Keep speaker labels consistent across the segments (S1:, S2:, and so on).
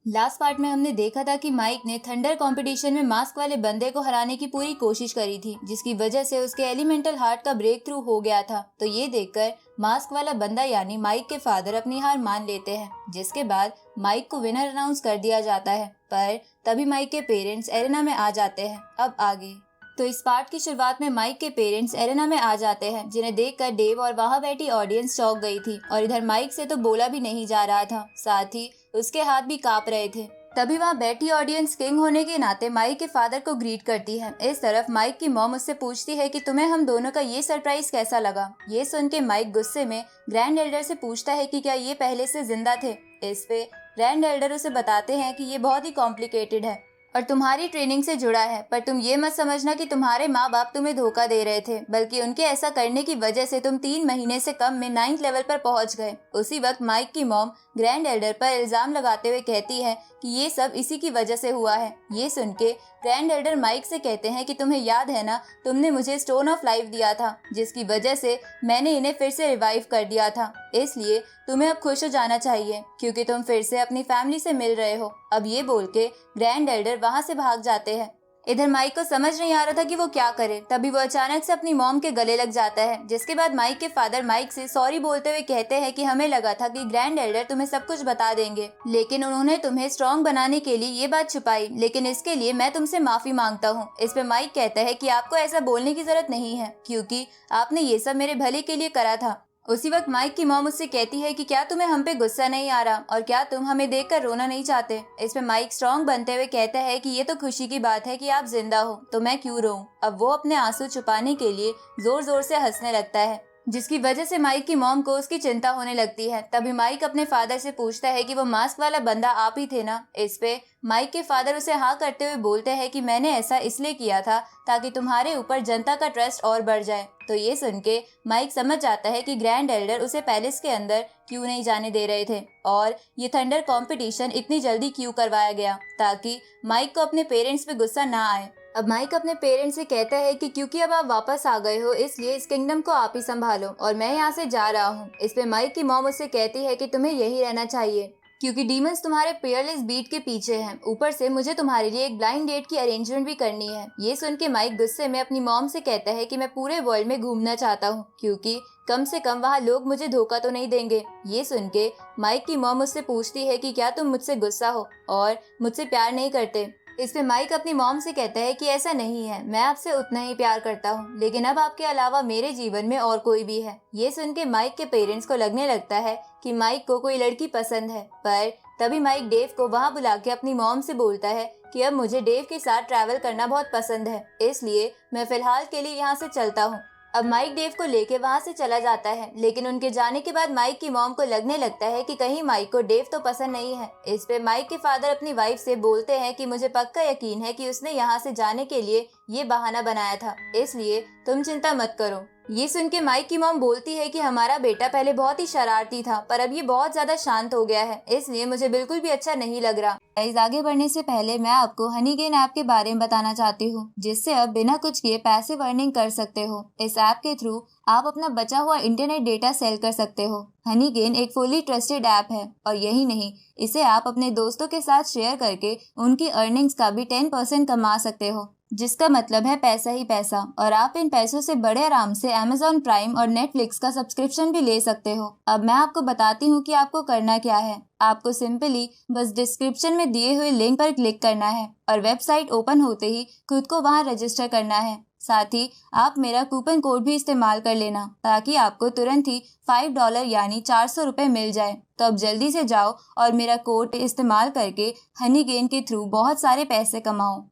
S1: Last part में हमने देखा था कि माइक ने थंडर कंपटीशन में मास्क वाले बंदे को हराने की पूरी कोशिश करी थी, जिसकी वजह से उसके एलिमेंटल हार्ट का ब्रेक थ्रू हो गया था। तो ये देखकर मास्क वाला बंदा यानी माइक के फादर अपनी हार मान लेते हैं, जिसके बाद माइक को विनर अनाउंस कर दिया जाता है। पर तभी माइक के पेरेंट्स एरेना में आ जाते हैं। अब आगे तो इस पार्ट की शुरुआत में माइक के पेरेंट्स एरेना में आ जाते हैं, जिन्हें देखकर डेव और वहां बैठी ऑडियंस चौंक गई थी। और इधर माइक से तो बोला भी नहीं जा रहा था, साथ ही उसके हाथ भी कांप रहे थे। तभी वहां बैठी ऑडियंस किंग होने के नाते माइक के फादर को ग्रीट करती है। इस तरफ माइक की मॉम उससे पूछती है कि तुम्हें हम दोनों का ये सरप्राइज कैसा लगा। ये सुन के माइक गुस्से में ग्रैंड एल्डर से पूछता है कि क्या ये पहले से जिंदा थे। इस पे ग्रैंड एल्डर उसे बताते हैं कि ये बहुत ही कॉम्प्लिकेटेड है और तुम्हारी ट्रेनिंग से जुड़ा है, पर तुम ये मत समझना कि तुम्हारे माँ बाप तुम्हें धोखा दे रहे थे, बल्कि उनके ऐसा करने की वजह से तुम 3 महीने से कम में 9th लेवल पर पहुंच गए। उसी वक्त माइक की मॉम ग्रैंड एल्डर पर इल्जाम लगाते हुए कहती है कि ये सब इसी की वजह से हुआ है। ये सुन के ग्रैंड एल्डर माइक से कहते हैं कि तुम्हें याद है ना, तुमने मुझे स्टोन ऑफ लाइफ दिया था, जिसकी वजह से मैंने इन्हें फिर से रिवाइव कर दिया था। इसलिए तुम्हें अब खुश हो जाना चाहिए क्योंकि तुम फिर से अपनी फैमिली से मिल रहे हो। अब ये बोल के ग्रैंड एल्डर वहाँ से भाग जाते हैं। इधर माइक को समझ नहीं आ रहा था कि वो क्या करे। तभी वो अचानक से अपनी मॉम के गले लग जाता है, जिसके बाद माइक के फादर माइक से सॉरी बोलते हुए कहते हैं कि हमें लगा था कि ग्रैंड एल्डर तुम्हें सब कुछ बता देंगे, लेकिन उन्होंने तुम्हें स्ट्रॉन्ग बनाने के लिए ये बात छुपाई, लेकिन इसके लिए मैं तुमसे माफी मांगता हूँ। इस पे माइक कहता है कि आपको ऐसा बोलने की जरूरत नहीं है क्योंकि आपने ये सब मेरे भले के लिए करा था। उसी वक्त माइक की मॉम उससे कहती है कि क्या तुम्हें हम पे गुस्सा नहीं आ रहा और क्या तुम हमें देखकर रोना नहीं चाहते। इस पे माइक स्ट्रॉन्ग बनते हुए कहता है कि ये तो खुशी की बात है कि आप जिंदा हो, तो मैं क्यों रोऊं। अब वो अपने आंसू छुपाने के लिए जोर जोर से हंसने लगता है, जिसकी वजह से माइक की मॉम को उसकी चिंता होने लगती है। तभी माइक अपने फादर से पूछता है कि वो मास्क वाला बंदा आप ही थे ना। इस पे माइक के फादर उसे हाँ करते हुए बोलते हैं कि मैंने ऐसा इसलिए किया था ताकि तुम्हारे ऊपर जनता का ट्रस्ट और बढ़ जाए। तो ये सुन के माइक समझ जाता है कि ग्रैंड एल्डर उसे पैलेस के अंदर क्यों नहीं जाने दे रहे थे और ये थंडर कंपटीशन इतनी जल्दी क्यों करवाया गया, ताकि माइक को अपने पेरेंट्स पे गुस्सा ना आए। अब माइक अपने पेरेंट्स से कहता है कि क्योंकि अब आप वापस आ गए हो, इसलिए इस किंगडम को आप ही संभालो और मैं यहाँ से जा रहा हूँ। इस पे माइक की मॉम उससे कहती है कि तुम्हें यही रहना चाहिए क्योंकि डीमंस तुम्हारे पेयरलेस बीट के पीछे हैं। ऊपर से मुझे तुम्हारे लिए एक ब्लाइंड डेट की अरेंजमेंट भी करनी है। ये सुन के माइक गुस्से में अपनी मॉम से कहता है कि मैं पूरे वर्ल्ड में घूमना चाहता हूँ क्योंकि कम से कम वहाँ लोग मुझे धोखा तो नहीं देंगे। ये सुन के माइक की मॉम उससे पूछती है कि क्या तुम मुझसे गुस्सा हो और मुझसे प्यार नहीं करते। इस पे माइक अपनी मॉम से कहता है कि ऐसा नहीं है, मैं आपसे उतना ही प्यार करता हूँ, लेकिन अब आपके अलावा मेरे जीवन में और कोई भी है। ये सुन के माइक के पेरेंट्स को लगने लगता है कि माइक को कोई लड़की पसंद है। पर तभी माइक डेव को वहाँ बुला के अपनी मॉम से बोलता है कि अब मुझे डेव के साथ ट्रैवल करना बहुत पसंद है, इसलिए मैं फिलहाल के लिए यहाँ से चलता हूँ। अब माइक डेव को लेके वहाँ से चला जाता है, लेकिन उनके जाने के बाद माइक की मॉम को लगने लगता है कि कहीं माइक को डेव तो पसंद नहीं है। इस पे माइक के फादर अपनी वाइफ से बोलते हैं कि मुझे पक्का यकीन है कि उसने यहाँ से जाने के लिए ये बहाना बनाया था, इसलिए तुम चिंता मत करो। ये सुन के माइक की मॉम बोलती है कि हमारा बेटा पहले बहुत ही शरारती था, पर अब ये बहुत ज्यादा शांत हो गया है, इसलिए मुझे बिल्कुल भी अच्छा नहीं लग रहा। गाइस, आगे बढ़ने से पहले मैं आपको हनी गेन ऐप के बारे में बताना चाहती हूँ, जिससे आप बिना कुछ किए पैसिव अर्निंग कर सकते हो। इस ऐप के थ्रू आप अपना बचा हुआ इंटरनेट डेटा सेल कर सकते हो। हनी गेन एक फुली ट्रस्टेड ऐप है और यही नहीं, इसे आप अपने दोस्तों के साथ शेयर करके उनकी अर्निंग्स का भी 10% कमा सकते हो, जिसका मतलब है पैसा ही पैसा। और आप इन पैसों से बड़े आराम से Amazon प्राइम और नेटफ्लिक्स का सब्सक्रिप्शन भी ले सकते हो। अब मैं आपको बताती हूँ कि आपको करना क्या है। आपको सिंपली बस डिस्क्रिप्शन में दिए हुए लिंक पर क्लिक करना है और वेबसाइट ओपन होते ही खुद को वहां रजिस्टर करना है। साथ ही आप मेरा कूपन कोड भी इस्तेमाल कर लेना ताकि आपको तुरंत ही $5 यानी 400 रुपए मिल जाए। तो अब जल्दी से जाओ और मेरा कोड इस्तेमाल करके हनी गेन के थ्रू बहुत सारे पैसे कमाओ।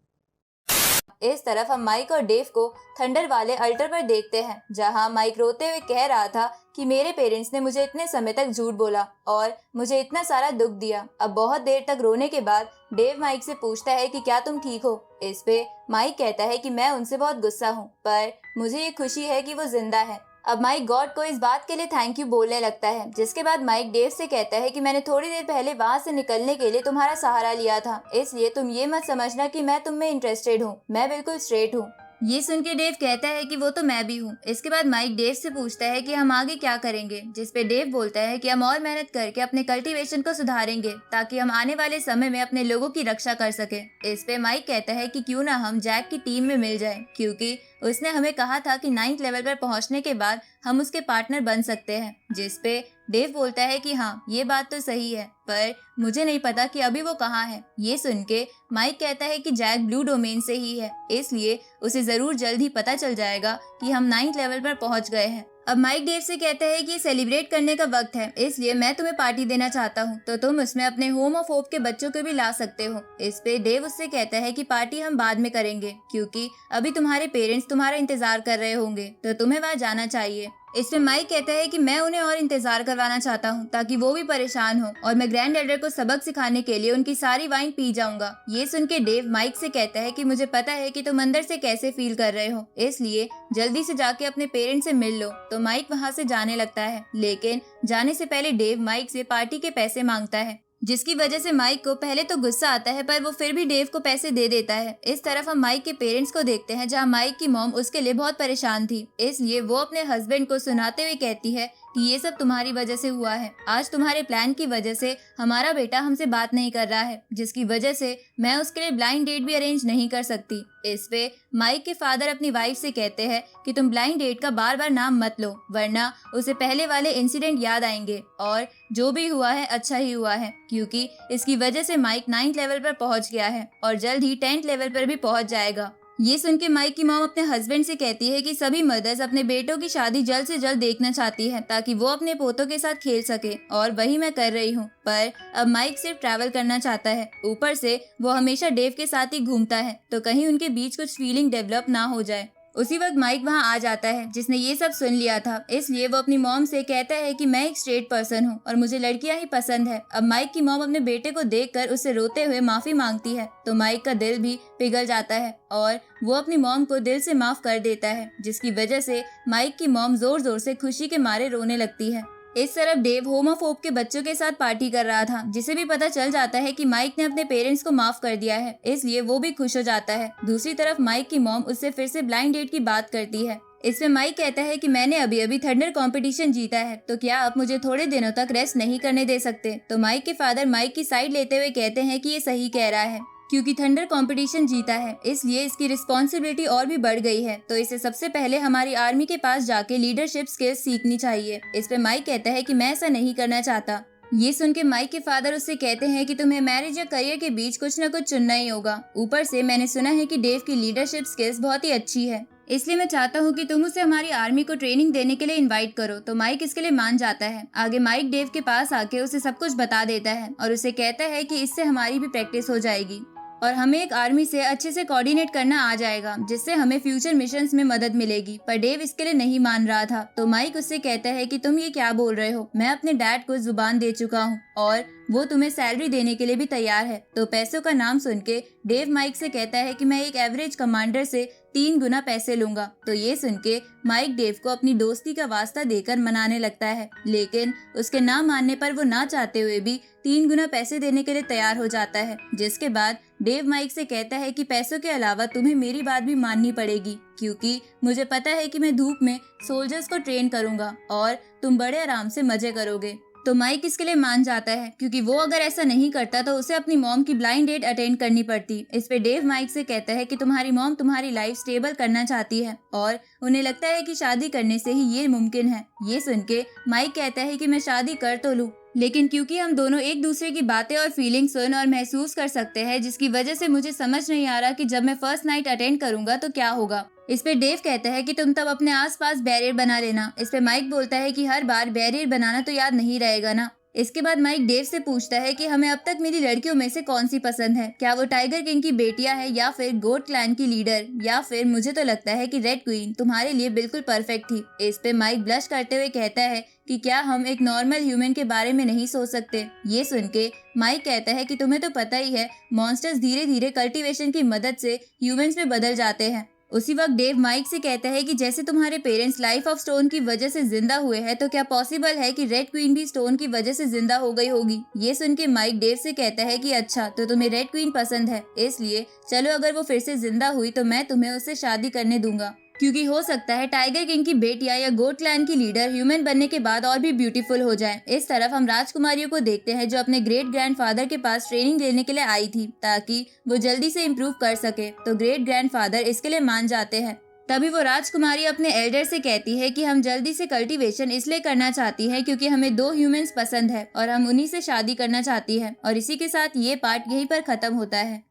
S1: इस तरफ हम माइक और डेव को थंडर वाले अल्टर पर देखते हैं, जहां माइक रोते हुए कह रहा था कि मेरे पेरेंट्स ने मुझे इतने समय तक झूठ बोला और मुझे इतना सारा दुख दिया। अब बहुत देर तक रोने के बाद डेव माइक से पूछता है कि क्या तुम ठीक हो। इस पे माइक कहता है कि मैं उनसे बहुत गुस्सा हूँ, पर मुझे ये खुशी है कि वो जिंदा है। अब माइक गॉड को इस बात के लिए थैंक यू बोलने लगता है, जिसके बाद माइक डेव से कहता है कि मैंने थोड़ी देर पहले वहाँ से निकलने के लिए तुम्हारा सहारा लिया था, इसलिए तुम ये मत समझना कि मैं तुम में इंटरेस्टेड हूँ, मैं बिल्कुल स्ट्रेट हूँ। ये सुन के डेव कहता है कि वो तो मैं भी हूँ। इसके बाद माइक डेव से पूछता है कि हम आगे क्या करेंगे, जिस पे डेव बोलता है कि हम और मेहनत करके अपने कल्टीवेशन को सुधारेंगे ताकि हम आने वाले समय में अपने लोगों की रक्षा कर सके। इस पे माइक कहता है कि क्यों ना हम जैक की टीम में मिल जाएं, क्योंकि उसने हमें कहा था कि 9th लेवल पर पहुंचने के बाद हम उसके पार्टनर बन सकते हैं। जिस पे डेव बोलता है कि हाँ, ये बात तो सही है, पर मुझे नहीं पता कि अभी वो कहाँ है। ये सुन के माइक कहता है कि जैक ब्लू डोमेन से ही है, इसलिए उसे जरूर जल्द ही पता चल जाएगा कि हम 9th लेवल पर पहुंच गए हैं। अब माइक डेव से कहता है कि सेलिब्रेट करने का वक्त है, इसलिए मैं तुम्हें पार्टी देना चाहता हूँ, तो तुम उसमें अपने होम ऑफ होप के बच्चों को भी ला सकते हो। इस पे डेव उससे कहता है कि पार्टी हम बाद में करेंगे, क्योंकि अभी तुम्हारे पेरेंट्स तुम्हारा इंतजार कर रहे होंगे, तो तुम्हें वहाँ जाना चाहिए। इसमें माइक कहता है कि मैं उन्हें और इंतजार करवाना चाहता हूँ ताकि वो भी परेशान हो, और मैं ग्रैंड एल्डर को सबक सिखाने के लिए उनकी सारी वाइन पी जाऊंगा। ये सुन के डेव माइक से कहता है कि मुझे पता है कि तुम अंदर से कैसे फील कर रहे हो, इसलिए जल्दी से जाके अपने पेरेंट्स से मिल लो। तो माइक वहाँ से जाने लगता है, लेकिन जाने से पहले डेव माइक से पार्टी के पैसे मांगता है, जिसकी वजह से माइक को पहले तो गुस्सा आता है, पर वो फिर भी डेव को पैसे दे देता है। इस तरफ हम माइक के पेरेंट्स को देखते हैं, जहां माइक की मॉम उसके लिए बहुत परेशान थी, इसलिए वो अपने हस्बैंड को सुनाते हुए कहती है कि ये सब तुम्हारी वजह से हुआ है। आज तुम्हारे प्लान की वजह से हमारा बेटा हमसे बात नहीं कर रहा है, जिसकी वजह से मैं उसके लिए ब्लाइंड डेट भी अरेंज नहीं कर सकती। इस पे माइक के फादर अपनी वाइफ से कहते हैं कि तुम ब्लाइंड डेट का बार बार नाम मत लो, वरना उसे पहले वाले इंसिडेंट याद आएंगे, और जो भी हुआ है अच्छा ही हुआ है, क्योंकि इसकी वजह से माइक 9th लेवल पर पहुंच गया है और जल्द ही 10th लेवल पर भी पहुंच जाएगा। ये सुन के माइक की मॉम अपने हस्बैंड से कहती है कि सभी मदर्स अपने बेटों की शादी जल्द से जल्द देखना चाहती है ताकि वो अपने पोतों के साथ खेल सके, और वही मैं कर रही हूँ। पर अब माइक सिर्फ ट्रैवल करना चाहता है, ऊपर से वो हमेशा डेव के साथ ही घूमता है, तो कहीं उनके बीच कुछ फीलिंग डेवलप ना हो जाए। उसी वक्त माइक वहाँ आ जाता है, जिसने ये सब सुन लिया था, इसलिए वो अपनी मॉम से कहता है कि मैं एक स्ट्रेट पर्सन हूँ और मुझे लड़कियां ही पसंद है। अब माइक की मॉम अपने बेटे को देखकर उससे रोते हुए माफी मांगती है, तो माइक का दिल भी पिघल जाता है और वो अपनी मॉम को दिल से माफ कर देता है, जिसकी वजह से माइक की मॉम जोर जोर से खुशी के मारे रोने लगती है। इस तरफ डेव होम ऑफ होप के बच्चों के साथ पार्टी कर रहा था, जिसे भी पता चल जाता है कि माइक ने अपने पेरेंट्स को माफ कर दिया है, इसलिए वो भी खुश हो जाता है। दूसरी तरफ माइक की मॉम उससे फिर से ब्लाइंड डेट की बात करती है। इसमें माइक कहता है कि मैंने अभी अभी थंडर कंपटीशन जीता है, तो क्या आप मुझे थोड़े दिनों तक रेस्ट नहीं करने दे सकते। तो माइक के फादर माइक की साइड लेते हुए कहते हैं कि ये सही कह रहा है, क्योंकि थंडर कंपटीशन जीता है, इसलिए इसकी रिस्पॉन्सिबिलिटी और भी बढ़ गई है, तो इसे सबसे पहले हमारी आर्मी के पास जाके लीडरशिप स्किल्स सीखनी चाहिए। इस पे माइक कहता है कि मैं ऐसा नहीं करना चाहता। ये सुन के माइक के फादर उससे कहते हैं कि तुम्हें मैरिज या करियर के बीच कुछ न कुछ चुनना ही होगा। ऊपर से मैंने सुना है कि डेव की लीडरशिप स्किल्स बहुत ही अच्छी है, इसलिए मैं चाहता हूँ कि तुम उसे हमारी आर्मी को ट्रेनिंग देने के लिए इनवाइट करो। तो माइक इसके लिए मान जाता है। आगे माइक डेव के पास आके उसे सब कुछ बता देता है और उसे कहता है कि इससे हमारी भी प्रैक्टिस हो जाएगी और हमें एक आर्मी से अच्छे से कोऑर्डिनेट करना आ जाएगा, जिससे हमें फ्यूचर मिशंस में मदद मिलेगी। पर डेव इसके लिए नहीं मान रहा था, तो माइक उससे कहता है कि तुम ये क्या बोल रहे हो, मैं अपने डैड को जुबान दे चुका हूँ और वो तुम्हें सैलरी देने के लिए भी तैयार है। तो पैसों का नाम सुन के डेव माइक से कहता है कि मैं एक एवरेज कमांडर से 3 गुना पैसे लूंगा। तो ये सुन के माइक डेव को अपनी दोस्ती का वास्ता देकर मनाने लगता है, लेकिन उसके ना मानने पर वो ना चाहते हुए भी 3 गुना पैसे देने के लिए तैयार हो जाता है। जिसके बाद डेव माइक से कहता है कि पैसों के अलावा तुम्हें मेरी बात भी माननी पड़ेगी, क्योंकि मुझे पता है कि मैं धूप में सोल्जर्स को ट्रेन करूंगा और तुम बड़े आराम से मजे करोगे। तो माइक इसके लिए मान जाता है, क्योंकि वो अगर ऐसा नहीं करता तो उसे अपनी मॉम की ब्लाइंड डेट अटेंड करनी पड़ती। इस पे डेव माइक से कहता है कि तुम्हारी मॉम तुम्हारी लाइफ स्टेबल करना चाहती है और उन्हें लगता है कि शादी करने से ही ये मुमकिन है। ये सुन के माइक कहता है कि मैं शादी कर तो लूं, लेकिन क्योंकि हम दोनों एक दूसरे की बातें और फीलिंग सुन और महसूस कर सकते हैं, जिसकी वजह से मुझे समझ नहीं आ रहा कि जब मैं फर्स्ट नाइट अटेंड करूंगा तो क्या होगा। इस पे डेव कहता है कि तुम तब अपने आसपास बैरियर बना लेना। इस पे माइक बोलता है कि हर बार बैरियर बनाना तो याद नहीं रहेगा ना। इसके बाद माइक डेव से पूछता है कि हमें अब तक मिली लड़कियों में से कौन सी पसंद है, क्या वो टाइगर किंग की बेटियां है या फिर गोट क्लैन की लीडर, या फिर मुझे तो लगता है कि रेड क्वीन तुम्हारे लिए बिल्कुल परफेक्ट थी। इस पे माइक ब्लश करते हुए कहता है कि क्या हम एक नॉर्मल ह्यूमन के बारे में नहीं सोच सकते। ये सुन के माइक कहता है कि तुम्हें तो पता ही है, मॉन्स्टर्स धीरे धीरे कल्टीवेशन की मदद से ह्यूमंस में बदल जाते हैं उसी वक्त डेव माइक से कहता है कि जैसे तुम्हारे पेरेंट्स लाइफ ऑफ स्टोन की वजह से जिंदा हुए हैं, तो क्या पॉसिबल है कि रेड क्वीन भी स्टोन की वजह से जिंदा हो गई होगी। ये सुन के माइक डेव से कहता है कि अच्छा, तो तुम्हें रेड क्वीन पसंद है, इसलिए चलो अगर वो फिर से जिंदा हुई तो मैं तुम्हें उससे शादी करने दूंगा, क्योंकि हो सकता है टाइगर किंग की बेटियां या गोट क्लैन की लीडर ह्यूमन बनने के बाद और भी ब्यूटीफुल हो जाएं। इस तरफ हम राजकुमारियों को देखते हैं जो अपने ग्रेट ग्रैंडफादर के पास ट्रेनिंग लेने के लिए आई थी ताकि वो जल्दी से इम्प्रूव कर सके, तो ग्रेट ग्रैंडफादर इसके लिए मान जाते हैं। तभी वो राजकुमारी अपने एल्डर से कहती है कि हम जल्दी से कल्टीवेशन इसलिए करना चाहती है क्योंकि हमें 2 ह्यूमंस पसंद है और हम उन्हीं से शादी करना चाहती है। और इसी के साथ ये पार्ट यहीं पर खत्म होता है।